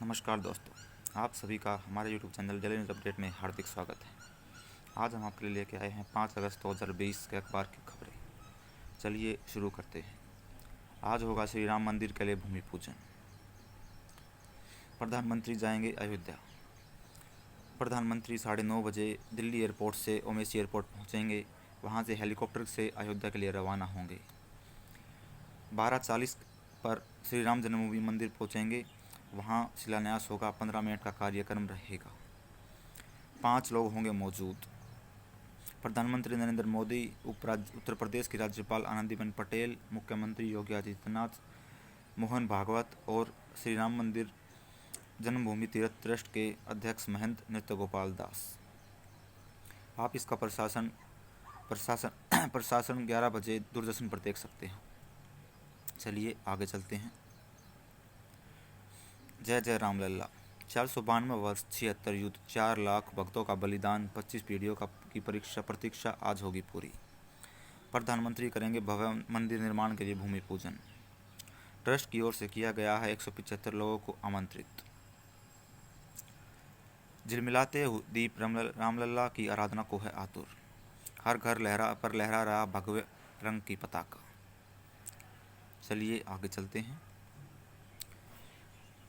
नमस्कार दोस्तों, आप सभी का हमारे YouTube channel daily news update में हार्दिक स्वागत है। आज हम आपके लिए लेके आए हैं 5 अगस्त 2020 के अखबार की खबरें। चलिए शुरू करते हैं। आज होगा श्री राम मंदिर के लिए भूमि पूजन। प्रधानमंत्री जाएंगे अयोध्या। प्रधानमंत्री 9:30 बजे दिल्ली एयरपोर्ट से ओमेसी एयरपोर्ट पहुंचेंगे। वहां से हेलीकॉप्टर से अयोध्या के लिए रवाना होंगे। 12:40 पर श्री राम जन्मभूमि मंदिर पहुंचेंगे। वहां शिलान्यास होगा। 15 मिनट का कार्यक्रम रहेगा। 5 लोग होंगे मौजूद। प्रधानमंत्री नरेंद्र मोदी, उत्तर प्रदेश की राज्यपाल आनंदीबेन पटेल, मुख्यमंत्री योगी आदित्यनाथ, मोहन भागवत और श्री राम मंदिर जन्मभूमि तीर्थ ट्रस्ट के अध्यक्ष महंत नृत्य गोपाल दास। आप इसका प्रशासन 11 बजे दूरदर्शन पर देख सकते हैं। चलिए आगे चलते हैं। जय जय रामलला। 492 वर्ष 76 युद्ध, 4 लाख भक्तों का बलिदान, 25 पीढ़ियों की प्रतीक्षा आज होगी पूरी। प्रधानमंत्री करेंगे भव्य मंदिर निर्माण के लिए भूमि पूजन। ट्रस्ट की ओर से किया गया है 175 लोगों को आमंत्रित। झिलमिलाते दीप रामलला की आराधना को है आतुर। हर घर लहरा रहा भगवे रंग की पताका। चलिए आगे चलते हैं।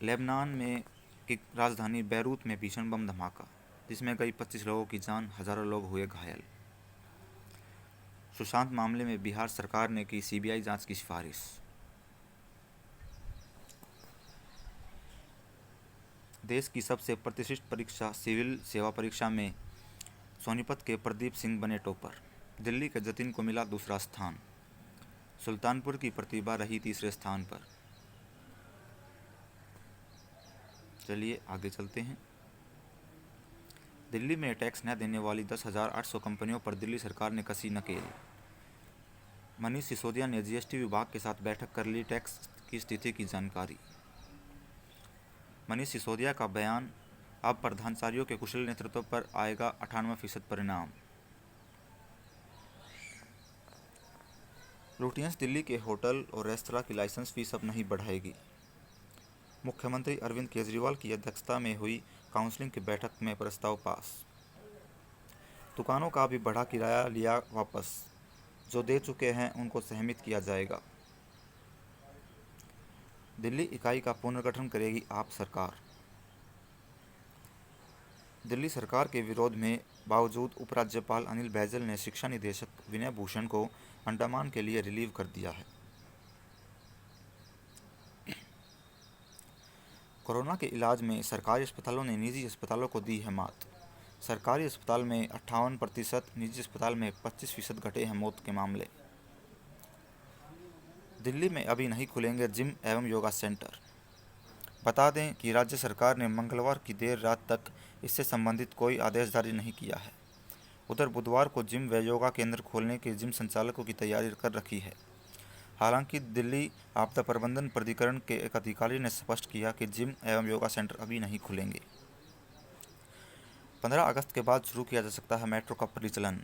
लेबनान में की राजधानी बैरूत में भीषण बम धमाका, जिसमें कई 25 लोगों की जान, हजारों लोग हुए घायल। सुशांत मामले में बिहार सरकार ने की सीबीआई जांच की सिफारिश। देश की सबसे प्रतिष्ठित परीक्षा सिविल सेवा परीक्षा में सोनीपत के प्रदीप सिंह बने टॉपर। दिल्ली के जतिन को मिला दूसरा स्थान। सुल्तानपुर की प्रतिभा रही तीसरे स्थान पर। चलिए आगे चलते हैं। दिल्ली में टैक्स न देने वाली 10,800 कंपनियों पर दिल्ली सरकार ने कसी नकेल। मनीष सिसोदिया ने जीएसटी विभाग के साथ बैठक कर ली टैक्स की स्थिति की जानकारी। मनीष सिसोदिया का बयान, अब प्रधानाचार्यों के कुशल नेतृत्व पर आएगा 98% परिणाम। लुटियंस दिल्ली के होटल और रेस्तरां की लाइसेंस फीस अब नहीं बढ़ाएगी। मुख्यमंत्री अरविंद केजरीवाल की अध्यक्षता में हुई काउंसिल की बैठक में प्रस्ताव पास। दुकानों का भी बढ़ा किराया लिया वापस, जो दे चुके हैं उनको सहमित किया जाएगा। दिल्ली इकाई का पुनर्गठन करेगी आप सरकार। दिल्ली सरकार के विरोध में बावजूद उपराज्यपाल अनिल बैजल ने शिक्षा निदेशक विनय भूषण को अंडमान के लिए रिलीव कर दिया है। कोरोना के इलाज में सरकारी अस्पतालों ने निजी अस्पतालों को दी है मात। सरकारी अस्पताल में 58%, निजी अस्पताल में 25% घटे हैं मौत के मामले। दिल्ली में अभी नहीं खुलेंगे जिम एवं योगा सेंटर। बता दें कि राज्य सरकार ने मंगलवार की देर रात तक इससे संबंधित कोई आदेश जारी नहीं किया है। उधर बुधवार को जिम व योगा केंद्र खोलने के जिम संचालकों की तैयारी कर रखी है। हालांकि दिल्ली आपदा प्रबंधन प्राधिकरण के एक अधिकारी ने स्पष्ट किया कि जिम एवं योगा सेंटर अभी नहीं खुलेंगे। 15 अगस्त के बाद शुरू किया जा सकता है मेट्रो का परिचालन।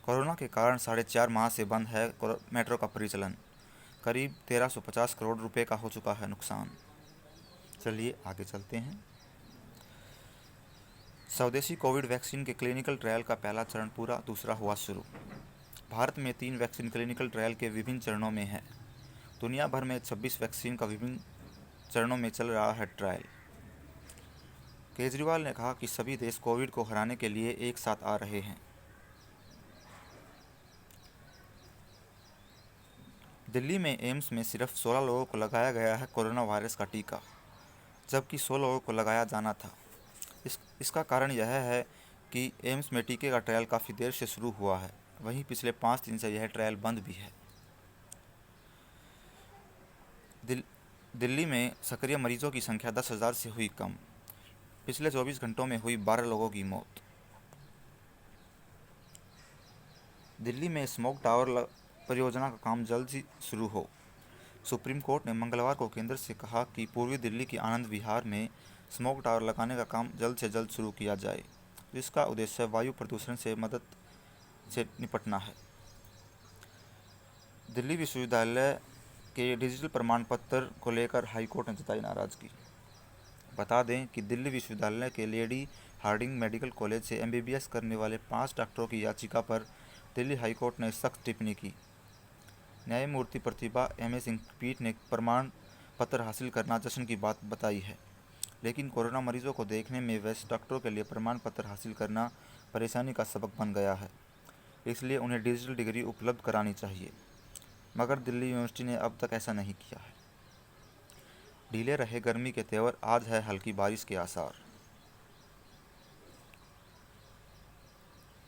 कोरोना के कारण 4.5 माह से बंद है मेट्रो का परिचालन। करीब 1350 करोड़ रुपए का हो चुका है नुकसान। चलिए आगे चलते हैं। स्वदेशी कोविड वैक्सीन के क्लिनिकल ट्रायल का पहला चरण पूरा, दूसरा हुआ शुरू। भारत में 3 वैक्सीन क्लिनिकल ट्रायल के विभिन्न चरणों में है। दुनिया भर में 26 वैक्सीन का विभिन्न चरणों में चल रहा है ट्रायल। केजरीवाल ने कहा कि सभी देश कोविड को हराने के लिए एक साथ आ रहे हैं। दिल्ली में एम्स में सिर्फ 16 लोगों को लगाया गया है कोरोना वायरस का टीका, जबकि 100 लोगों को लगाया जाना था। इसका कारण यह है कि एम्स में टीके का ट्रायल काफ़ी देर से शुरू हुआ है। वहीं पिछले 5 दिन से यह ट्रायल बंद भी है। दिल्ली में सक्रिय मरीजों की संख्या 10,000 से हुई कम। पिछले 24 घंटों में हुई 12 लोगों की मौत। दिल्ली में स्मोक टावर परियोजना का काम जल्द ही शुरू हो। सुप्रीम कोर्ट ने मंगलवार को केंद्र से कहा कि पूर्वी दिल्ली के आनंद विहार में स्मोक टावर लगाने का काम जल्द से जल्द शुरू किया जाए, जिसका उद्देश्य वायु प्रदूषण से मदद से निपटना है। दिल्ली विश्वविद्यालय के डिजिटल प्रमाण पत्र को लेकर हाईकोर्ट ने जताई नाराजगी। बता दें कि दिल्ली विश्वविद्यालय के लेडी हार्डिंग मेडिकल कॉलेज से एमबीबीएस करने वाले 5 डॉक्टरों की याचिका पर दिल्ली हाईकोर्ट ने सख्त टिप्पणी की। न्यायमूर्ति प्रतिभा एम सिंह की पीठ ने प्रमाण पत्र हासिल करना जश्न की बात बताई है, लेकिन कोरोना मरीजों को देखने में वैसे डॉक्टरों के लिए प्रमाण पत्र हासिल करना परेशानी का सबक बन गया है, इसलिए उन्हें डिजिटल डिग्री उपलब्ध करानी चाहिए। मगर दिल्ली यूनिवर्सिटी ने अब तक ऐसा नहीं किया है। ढीले रहे गर्मी के तेवर, आज है हल्की बारिश के आसार।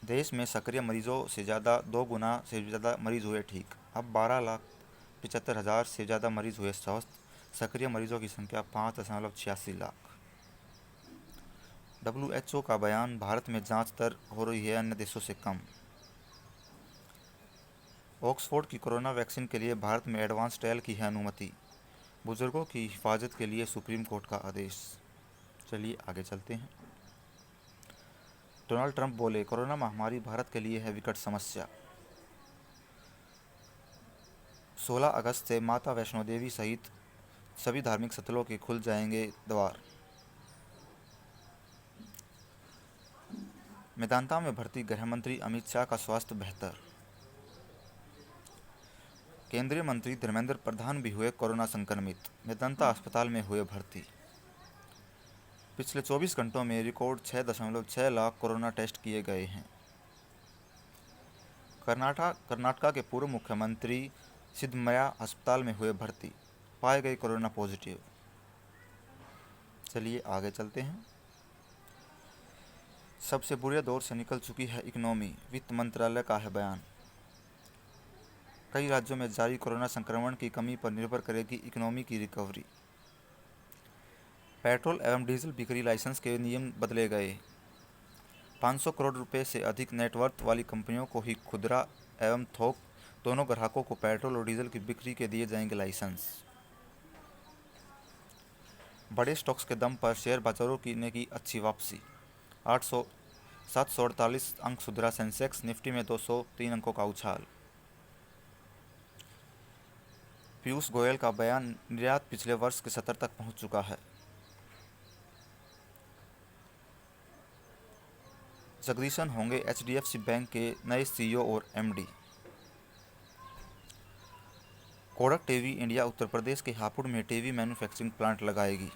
देश में सक्रिय मरीजों से ज़्यादा 2 गुना से ज़्यादा मरीज हुए ठीक। अब 12,75,000 से ज़्यादा मरीज हुए स्वस्थ। सक्रिय मरीजों की संख्या 5.86 लाख। WHO का बयान, भारत में जांच दर हो रही है अन्य देशों से कम। ऑक्सफोर्ड की कोरोना वैक्सीन के लिए भारत में एडवांस ट्रायल की है अनुमति। बुजुर्गों की हिफाजत के लिए सुप्रीम कोर्ट का आदेश। चलिए आगे चलते हैं। डोनाल्ड ट्रंप बोले, कोरोना महामारी भारत के लिए है विकट समस्या। 16 अगस्त से माता वैष्णो देवी सहित सभी धार्मिक स्थलों के खुल जाएंगे द्वार। मेदांता में भर्ती गृह मंत्री अमित शाह का स्वास्थ्य बेहतर। केंद्रीय मंत्री धर्मेंद्र प्रधान भी हुए कोरोना संक्रमित, मेदांता अस्पताल में हुए भर्ती। पिछले 24 घंटों में रिकॉर्ड 6.6 लाख कोरोना टेस्ट किए गए हैं। कर्नाटका के पूर्व मुख्यमंत्री सिद्धमया अस्पताल में हुए भर्ती, पाए गए कोरोना पॉजिटिव। चलिए आगे चलते हैं। सबसे बुरे दौर से निकल चुकी है इकोनॉमी, वित्त मंत्रालय का है बयान। कई राज्यों में जारी कोरोना संक्रमण की कमी पर निर्भर करेगी इकोनॉमी की रिकवरी। पेट्रोल एवं डीजल बिक्री लाइसेंस के नियम बदले गए। 500 करोड़ रुपए से अधिक नेटवर्थ वाली कंपनियों को ही खुदरा एवं थोक दोनों ग्राहकों को पेट्रोल और डीजल की बिक्री के दिए जाएंगे लाइसेंस। बड़े स्टॉक्स के दम पर शेयर बाजारों ने की अच्छी वापसी। 748 अंक सुधरा सेंसेक्स, निफ्टी में 203 अंकों का उछाल। पीयूष गोयल का बयान, निर्यात पिछले वर्ष के 70 तक पहुंच चुका है। जगदीशन होंगे एचडीएफसी बैंक के नए सीईओ और MD. Kodak TV India Uttar Pradesh के हापुड़ में टीवी मैन्युफैक्चरिंग प्लांट लगाएगी।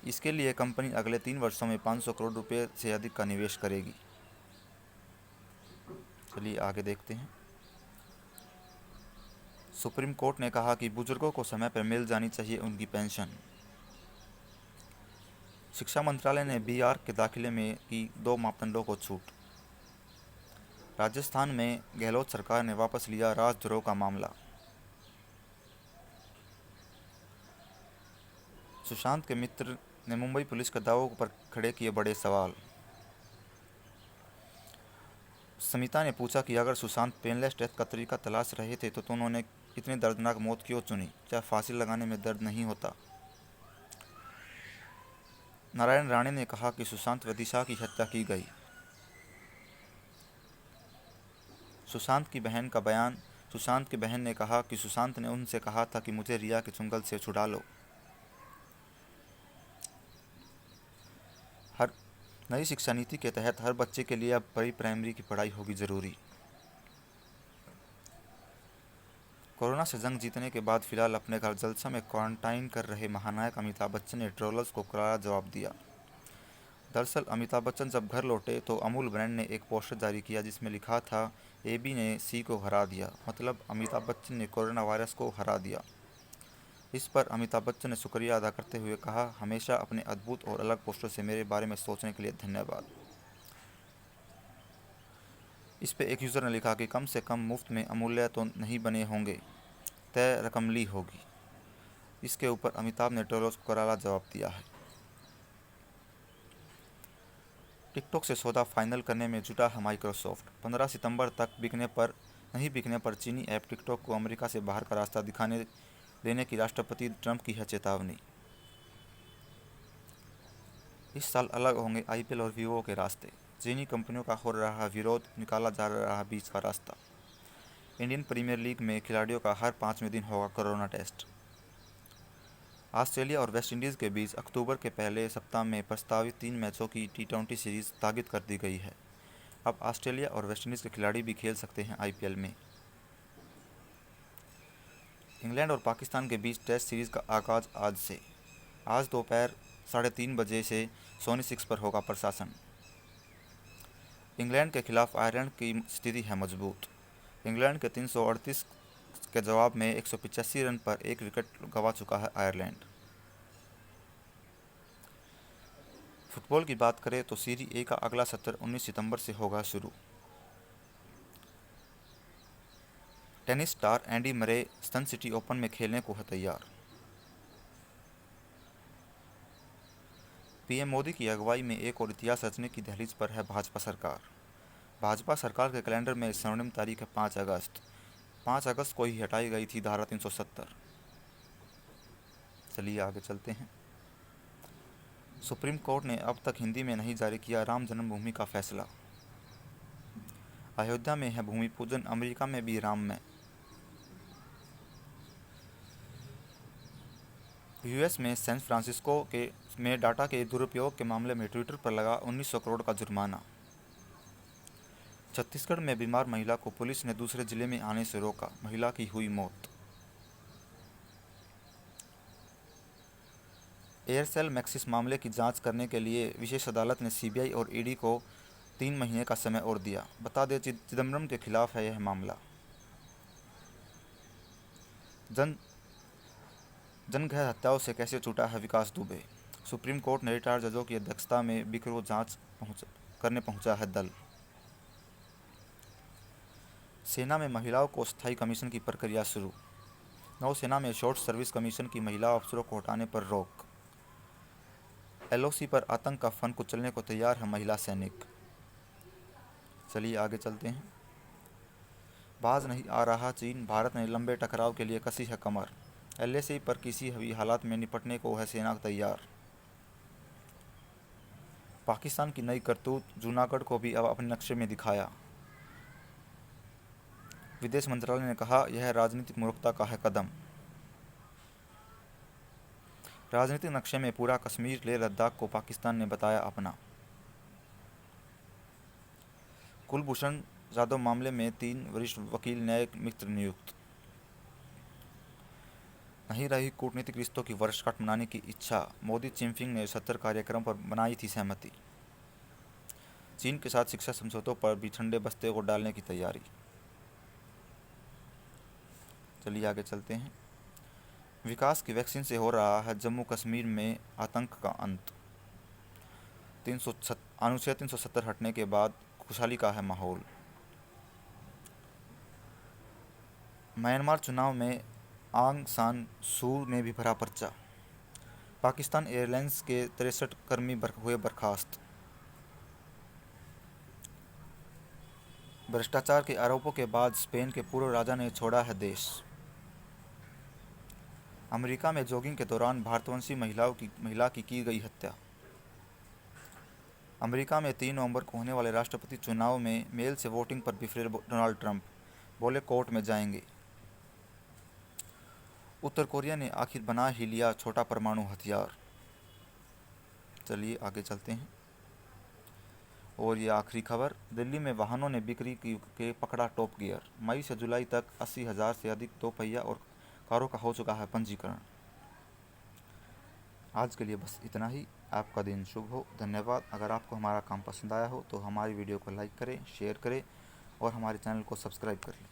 इसके लिए कंपनी अगले 3 वर्षों में 500 करोड़ रुपए से अधिक का निवेश करेगी। चलिए आगे देखते हैं। सुप्रीम कोर्ट ने कहा कि बुजुर्गों को समय पर मिल जानी चाहिए उनकी पेंशन। शिक्षा मंत्रालय ने बीआर के दाखिले में की 2 मापदंडों को छूट। राजस्थान में गहलोत सरकार ने वापस लिया राजद्रोह का मामला। सुशांत के मित्र ने मुंबई पुलिस के दावों पर खड़े किए बड़े सवाल। समिता ने पूछा कि अगर सुशांत पेनलेस डेथ का तरीका तलाश रहे थे तो उन्होंने इतनी दर्दनाक मौत क्यों चुनी? क्या फांसी लगाने में दर्द नहीं होता? नारायण राणे ने कहा कि सुशांत व दिशा की हत्या की गई। सुशांत की बहन का बयान, सुशांत की बहन ने कहा कि सुशांत ने उनसे कहा था कि मुझे रिया के चुंगल से छुड़ा लो। नई शिक्षा नीति के तहत हर बच्चे के लिए अब प्री प्राइमरी की पढ़ाई होगी जरूरी। कोरोना से जंग जीतने के बाद फिलहाल अपने घर जलसा में क्वारंटाइन कर रहे महानायक अमिताभ बच्चन ने ट्रोलर्स को करारा जवाब दिया। दरअसल अमिताभ बच्चन जब घर लौटे तो अमूल ब्रांड ने एक पोस्टर जारी किया जिसमें लिखा था, AB ने C को हरा दिया, मतलब अमिताभ बच्चन ने कोरोना वायरस को हरा दिया। इस पर अमिताभ बच्चन ने शुक्रिया अदा करते हुए कहा, हमेशा अपने अद्भुत और अलग पोस्टर से मेरे बारे में सोचने के लिए धन्यवाद। इस पे एक यूज़र ने लिखा कि कम से कम मुफ्त में अमूल्य तो नहीं बने होंगे, तय रकम ली होगी। इसके ऊपर अमिताभ ने ट्रोलर्स को करारा जवाब दिया है। टिकटॉक से सौदा फाइनल करने में जुटा है माइक्रोसॉफ्ट। 15 सितंबर तक नहीं बिकने पर चीनी ऐप टिकटॉक को अमेरिका से बाहर का रास्ता दिखाने देने की राष्ट्रपति ट्रंप की है चेतावनी। इस साल अलग होंगे आईपीएल और वीवो के रास्ते। चीनी कंपनियों का हो रहा विरोध, निकाला जा रहा बीच का रास्ता। इंडियन प्रीमियर लीग में खिलाड़ियों का हर 5वें दिन होगा कोरोना टेस्ट। ऑस्ट्रेलिया और वेस्टइंडीज़ के बीच अक्टूबर के पहले सप्ताह में प्रस्तावित 3 मैचों की टी20 सीरीज़ स्थगित कर दी गई है। अब ऑस्ट्रेलिया और वेस्टइंडीज़ के खिलाड़ी भी खेल सकते हैं आईपीएल में। इंग्लैंड और पाकिस्तान के बीच टेस्ट सीरीज़ का आगाज़ आज से। आज दोपहर 3:30 बजे से सोनी 6 पर होगा प्रसारण। इंग्लैंड के खिलाफ आयरलैंड की स्थिति है मजबूत। इंग्लैंड के 338 के जवाब में 185 रन पर एक विकेट गंवा चुका है आयरलैंड। फुटबॉल की बात करें तो सीरी ए का अगला सत्र 19 सितंबर से होगा शुरू। टेनिस स्टार एंडी मरे सन सिटी ओपन में खेलने को है तैयार। पीएम मोदी की अगुवाई में एक और इतिहास रचने की दहलीज पर है भाजपा सरकार। भाजपा सरकार के कैलेंडर में स्वर्णिम तारीख है 5 अगस्त। 5 अगस्त को ही हटाई गई थी धारा 370। चलिए आगे चलते हैं। सुप्रीम कोर्ट ने अब तक हिंदी में नहीं जारी किया राम जन्मभूमि का फैसला। अयोध्या में है भूमि पूजन, अमेरिका में भी राम में। यूएस में सैन फ्रांसिस्को में डाटा के दुरुपयोग के मामले में ट्विटर पर लगा 1900 करोड़ का जुर्माना। छत्तीसगढ़ में बीमार महिला को पुलिस ने दूसरे जिले में आने से रोका, महिला की हुई मौत। एयरसेल मैक्सिस मामले की जांच करने के लिए विशेष अदालत ने सीबीआई और ईडी को 3 महीने का समय और दिया। बता दें चिदम्बरम के खिलाफ है यह मामला। जनगहर हत्याओं से कैसे छूटा है विकास दुबे। सुप्रीम कोर्ट ने रिटायर्ड जजों की अध्यक्षता में बिकरो जांच करने पहुंचा है दल। सेना में महिलाओं को स्थायी कमीशन की प्रक्रिया शुरू। नौसेना में शॉर्ट सर्विस कमीशन की महिला अफसरों को हटाने पर रोक। एलओसी पर आतंक का फन कुचलने को तैयार है महिला सैनिक। चलिए आगे चलते हैं। बाज नहीं आ रहा चीन, भारत ने लंबे टकराव के लिए कसी है कमर। एलएसी पर किसी भी हालात में निपटने को है सेना तैयार। पाकिस्तान की नई करतूत, जूनागढ़ को भी अब अपने नक्शे में दिखाया। विदेश मंत्रालय ने कहा यह राजनीतिक मूर्खता का है कदम। राजनीतिक नक्शे में पूरा कश्मीर ले लद्दाख को पाकिस्तान ने बताया अपना। कुलभूषण जाधव मामले में 3 वरिष्ठ वकील न्यायिक मित्र नियुक्त। नहीं रही कूटनीतिक रिश्तों की वर्षगांठ मनाने की इच्छा, मोदी चिनफिंग ने 70 कार्यक्रम पर बनाई थी सहमति। चीन के साथ शिक्षा समझौतों पर भी ठंडे बस्ते को डालने की तैयारी। चलिए आगे चलते हैं। विकास की वैक्सीन से हो रहा है जम्मू कश्मीर में आतंक का अंत। अनुच्छेद 370 हटने के बाद खुशहाली का है माहौल। म्यांमार चुनाव में आंग सान सू ने भी भरा पर्चा। पाकिस्तान एयरलाइंस के 63 कर्मी हुए बर्खास्त। भ्रष्टाचार के आरोपों के बाद स्पेन के पूर्व राजा ने छोड़ा है देश। अमेरिका में जॉगिंग के दौरान भारतवंशी महिला की गई हत्या। अमेरिका में 3 नवंबर को होने वाले राष्ट्रपति चुनाव में मेल से वोटिंग पर बिफरे डोनाल्ड ट्रंप, बोले कोर्ट में जाएंगे। उत्तर कोरिया ने आखिर बना ही लिया छोटा परमाणु हथियार। चलिए आगे चलते हैं। और ये आखिरी खबर, दिल्ली में वाहनों ने बिक्री के पकड़ा टॉप गियर। मई से जुलाई तक 80,000 से अधिक दोपहिया और कारों का हो चुका है पंजीकरण। आज के लिए बस इतना ही। आपका दिन शुभ हो। धन्यवाद। अगर आपको हमारा काम पसंद आया हो तो हमारी वीडियो को लाइक करें, शेयर करें और हमारे चैनल को सब्सक्राइब कर लें।